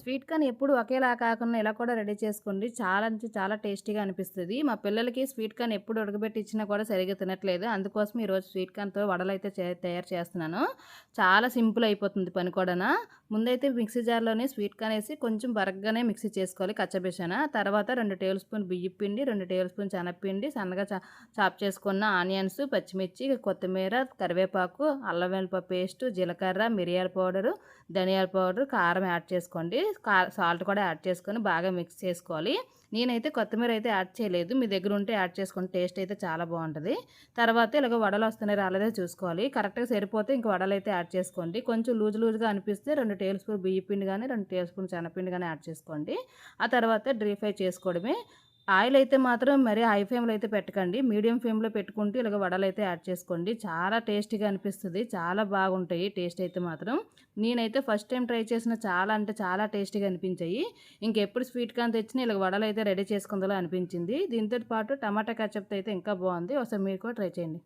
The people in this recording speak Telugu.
స్వీట్ కార్న్ ఎప్పుడు ఒకేలా కాకుండా ఇలా కూడా రెడీ చేసుకోండి. చాలా అంటే చాలా టేస్టీగా అనిపిస్తది. మా పిల్లలకి స్వీట్ కార్న్ ఎప్పుడు ఉడకబెట్టి ఇచ్చినా కూడా సరిగ్గా తినట్లేదు. అందుకోసం ఈరోజు స్వీట్ కార్న్‌తో వడలైతే తయారు చేస్తున్నాను. చాలా సింపుల్ అయిపోతుంది పని కూడానా. ముందైతే మిక్సీ జార్‌లోనే స్వీట్ కార్న్ ఏసి కొంచెం బరగ్గానే మిక్సీ చేసుకోవాలి కచ్చబిచ్చన. తర్వాత 2 టేబుల్ స్పూన్ బియ్యపు పిండి, 2 టేబుల్ స్పూన్ శనగపిండి, సన్నగా చాప్ చేసుకున్న ఆనియన్స్, పచ్చిమిర్చి, కొత్తిమీర, కరివేపాకు, అల్లం వెల్లుల్లి పేస్టు, జీలకర్ర, మిరియాల పౌడరు, ధనియాల పౌడర్, కారం యాడ్ చేసుకోండి. సాల్ట్ కూడా యాడ్ చేసుకొని బాగా మిక్స్ చేసుకోవాలి. నేనైతే కొత్తిమీర అయితే యాడ్ చేయలేదు. మీ దగ్గర ఉంటే యాడ్ చేసుకోండి. టేస్ట్ అయితే చాలా బాగుంటుంది. తర్వాత ఇలాగ వడలు వస్తున్నాయి రాలేదో చూసుకోవాలి. కరెక్ట్‌గా సరిపోతే ఇంక వడలైతే యాడ్ చేసుకోండి. కొంచెం లూజ్‌గా అనిపిస్తే 2 టేబుల్ స్పూన్ బియ్యపు పిండి గాని, 2 టేబుల్ స్పూన్ శనగపిండి గాని యాడ్ చేసుకోండి. ఆ తర్వాత డీప్ ఫ్రై చేసుకోవడమే. ఆయిల్ అయితే మాత్రం మరీ హై ఫ్లేమ్‌లో అయితే పెట్టకండి. మీడియం ఫ్లేమ్‌లో పెట్టుకుంటూ ఇలాగ వడలైతే యాడ్ చేసుకోండి. చాలా టేస్టీగా అనిపిస్తది. చాలా బాగుంటాయి టేస్ట్ అయితే మాత్రం. నేనైతే ఫస్ట్ టైమ్ ట్రై చేసిన చాలా అంటే చాలా టేస్టీగా అనిపించాయి. ఇంకెప్పుడు స్వీట్ కార్న్ తెచ్చినా ఇలాగ వడలైతే రెడీ చేసుకుందాంలా అనిపించింది. దీంతో పాటు టమాటా కెచప్‌తో అయితే ఇంకా బాగుంది. ఒకసారి మీరు కూడా ట్రై చేయండి.